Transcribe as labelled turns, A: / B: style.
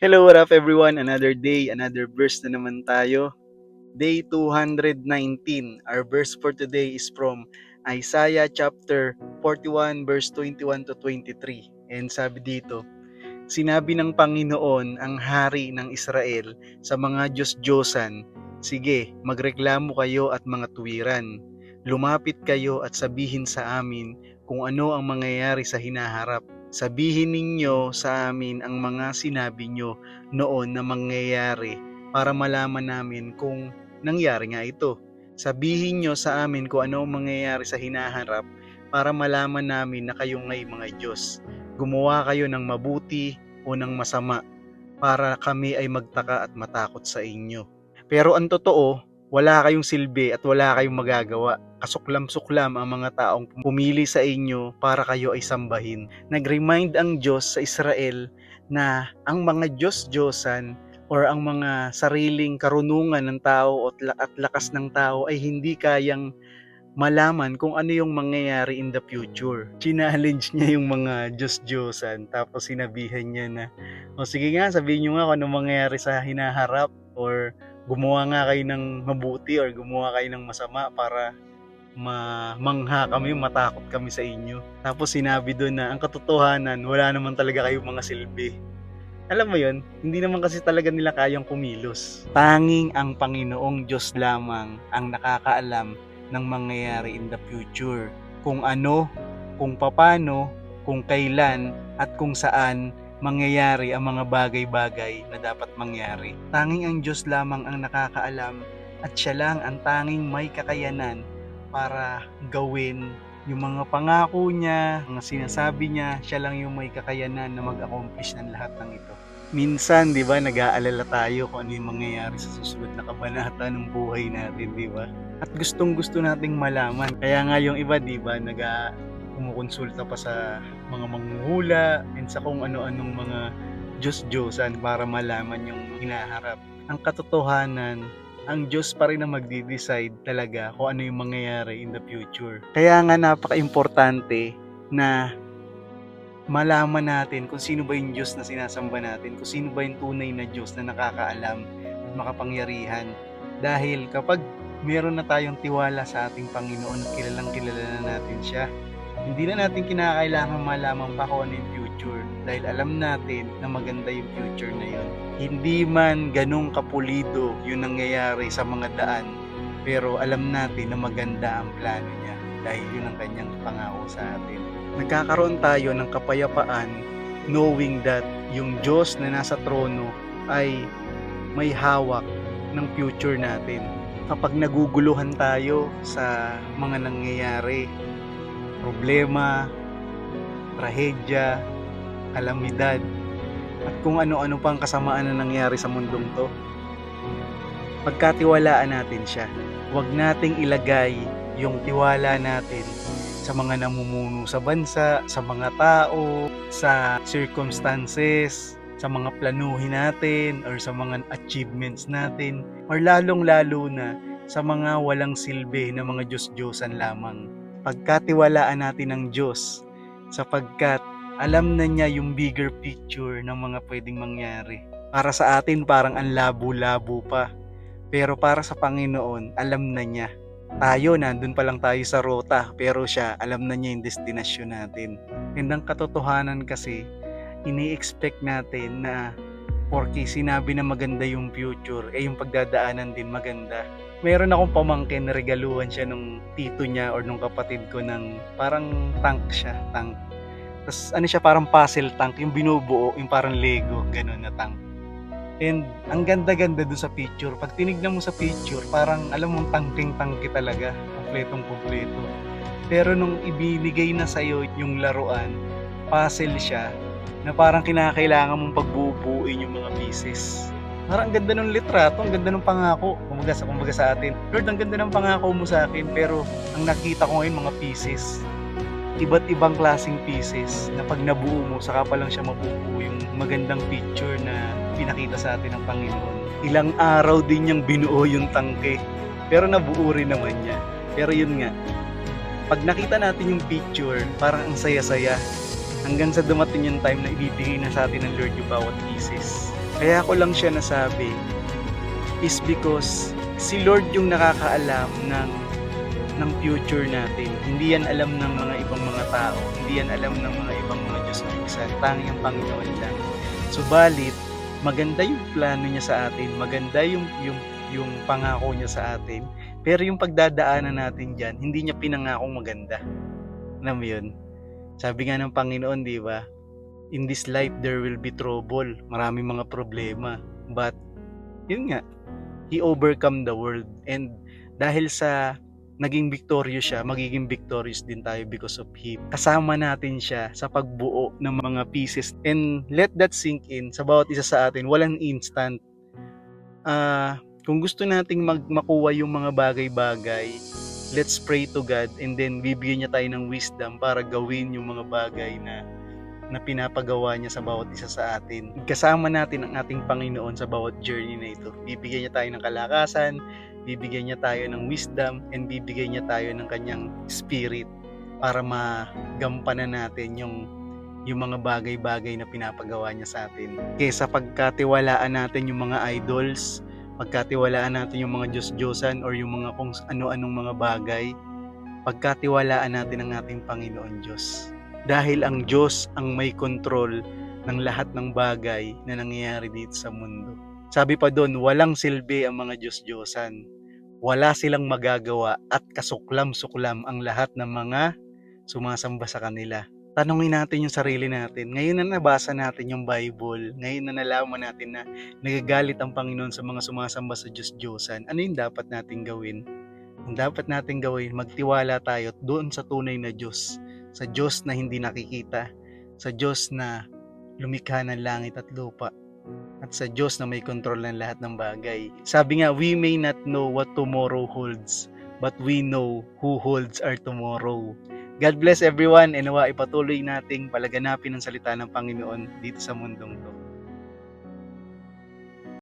A: Hello, what up everyone? Another day, another verse na naman tayo. Day 219. Our verse for today is from Isaiah chapter 41 verse 21 to 23. And sabi dito, sinabi ng Panginoon ang hari ng Israel sa mga Diyos-Diyosan, sige, magreklamo kayo at mga tuwiran. Lumapit kayo at sabihin sa amin kung ano ang mangyayari sa hinaharap. Sabihin ninyo sa amin ang mga sinabi nyo noon na mangyayari para malaman namin kung nangyari nga ito. Sabihin nyo sa amin kung ano ang mangyayari sa hinaharap para malaman namin na kayo nga'y mga Diyos. Gumawa kayo ng mabuti o ng masama para kami ay magtaka at matakot sa inyo. Pero ang totoo, wala kayong silbi at wala kayong magagawa. Kasuklam-suklam ang mga taong pumili sa inyo para kayo ay sambahin. Nag-remind ang Diyos sa Israel na ang mga Diyos-Diyosan or ang mga sariling karunungan ng tao at lakas ng tao ay hindi kayang malaman kung ano yung mangyayari in the future. Challenge niya yung mga Diyos-Diyosan, tapos sinabihan niya na, o sige nga, sabihin niyo nga kung ano mangyayari sa hinaharap, or gumawa nga kayo ng mabuti or gumawa kayo ng masama para mamangha kami, matakot kami sa inyo. Tapos sinabi doon na ang katotohanan, wala naman talaga kayong mga silbi. Alam mo yun, hindi naman kasi talaga nila kayang kumilos. Tanging ang Panginoong Diyos lamang ang nakakaalam ng mangyayari in the future. Kung ano, kung papano, kung kailan, at kung saan mangyayari ang mga bagay-bagay na dapat mangyari. Tanging ang Diyos lamang ang nakakaalam at siya lang ang tanging may kakayanan para gawin yung mga pangako niya, mga sinasabi niya, siya lang yung may kakayanan na mag-accomplish ng lahat ng ito. Minsan, di ba, nag-aalala tayo kung ano yung mangyayari sa susunod na kabanata ng buhay natin, di ba? At gustong-gusto nating malaman. Kaya nga yung iba, di ba, kumukonsulta pa sa mga manghuhula and sa kung ano-anong mga Diyos-Diyosan para malaman yung hinaharap. Ang katotohanan, ang Diyos pa rin ang magdi-decide talaga kung ano yung mangyayari in the future. Kaya nga napaka-importante na malaman natin kung sino ba yung Diyos na sinasamba natin, kung sino ba yung tunay na Diyos na nakakaalam at makapangyarihan. Dahil kapag meron na tayong tiwala sa ating Panginoon at kilalang kilala na natin siya, hindi na natin kinakailangan malaman pa kung ano yung future dahil alam natin na maganda yung future na yun. Hindi man ganong kapulido yung nangyayari sa mga daan, pero alam natin na maganda ang plano niya dahil yun ang kanyang pangako sa atin. Nagkakaroon tayo ng kapayapaan knowing that yung Diyos na nasa trono ay may hawak ng future natin. Kapag naguguluhan tayo sa mga nangyayari, problema, trahedya, kalamidad, at kung ano-ano pang kasamaan na nangyari sa mundong to, pagkatiwalaan natin siya. Huwag nating ilagay yung tiwala natin sa mga namumuno sa bansa, sa mga tao, sa circumstances, sa mga planuhin natin, or sa mga achievements natin, or lalong-lalo na sa mga walang silbi na mga Diyos-Diyosan lamang. Pagkatiwalaan natin ang Diyos sapagkat alam na niya yung bigger picture ng mga pwedeng mangyari. Para sa atin parang ang labo-labo pa, pero para sa Panginoon alam na niya. Tayo, nandun pa lang tayo sa rota, pero siya, alam na niya yung destinasyon natin. And ang katotohanan kasi, ini-expect natin na porque sinabi na maganda yung future, yung pagdadaanan din maganda. Meron akong pamangkin na regaluhan siya nung tito niya or nung kapatid ko ng parang tank siya, tank. Tapos ano siya, parang puzzle tank, yung binubuo, yung parang Lego, ganun na tank. And ang ganda-ganda doon sa picture. Pag tinignan mo sa picture, parang alam mong tangking-tangki talaga. Kompletong-kompleto. Pero nung ibinigay na sa'yo yung laruan, puzzle siya, na parang kinakailangan mong pagbubuuin yung mga pieces. Parang ang ganda ng litrato, ang ganda ng pangako. Kumbaga sa atin, Lord, ang ganda ng pangako mo sa akin, pero ang nakita ko ngayon mga pieces. Iba't ibang klaseng pieces na pag nabuo mo, saka pa lang siya mabubuo yung magandang picture na pinakita sa atin ng Panginoon. Ilang araw din niyang binuo yung tangke, pero nabuo rin naman niya. Pero yun nga, pag nakita natin yung picture, parang ang saya-saya hanggang sa dumating yung time na ibibigay na sa atin ng Lord yung bawat pieces. Kaya ko lang siya nasabi is because si Lord yung nakakaalam ng future natin. Hindi yan alam ng mga ibang mga tao. Hindi yan alam ng mga ibang mga Diyos-Diyosan. Tanging ang Panginoon lang. Subalit, maganda yung plano niya sa atin. Maganda yung pangako niya sa atin. Pero yung pagdadaanan natin dyan, hindi niya pinangakong maganda. Alam mo yun? Sabi nga ng Panginoon, di ba? In this life, there will be trouble. Maraming mga problema. But, yun nga, He overcome the world. And dahil sa naging victorious siya, magiging victorious din tayo because of Him. Kasama natin siya sa pagbuo ng mga pieces. And let that sink in sa bawat isa sa atin. Walang instant. Kung gusto nating makuha yung mga bagay-bagay, let's pray to God and then bibigyan niya tayo ng wisdom para gawin yung mga bagay na pinapagawa niya sa bawat isa sa atin. Kasama natin ang ating Panginoon sa bawat journey na ito. Bibigyan niya tayo ng kalakasan, bibigyan niya tayo ng wisdom, and bibigyan niya tayo ng kanyang spirit para magampanan natin yung mga bagay-bagay na pinapagawa niya sa atin. Kaysa pagkatiwalaan natin yung mga idols, pagkatiwalaan natin yung mga Diyos-Diyosan or yung mga kung ano-anong mga bagay, pagkatiwalaan natin ang ating Panginoon Diyos. Dahil ang Diyos ang may control ng lahat ng bagay na nangyayari dito sa mundo. Sabi pa doon, walang silbi ang mga Diyos-Diyosan. Wala silang magagawa at kasuklam-suklam ang lahat ng mga sumasamba sa kanila. Tanungin natin yung sarili natin. Ngayon na nabasa natin yung Bible, ngayon na nalaman natin na nagagalit ang Panginoon sa mga sumasamba sa Diyos-Diyosan, ano yung dapat natin gawin? Ang dapat natin gawin, magtiwala tayo doon sa tunay na Diyos. Sa Diyos na hindi nakikita, sa Diyos na lumikha ng langit at lupa, at sa Diyos na may kontrol ng lahat ng bagay. Sabi nga, we may not know what tomorrow holds, but we know who holds our tomorrow. God bless everyone, and nawa ipatuloy nating palaganapin ang salita ng Panginoon dito sa mundong to.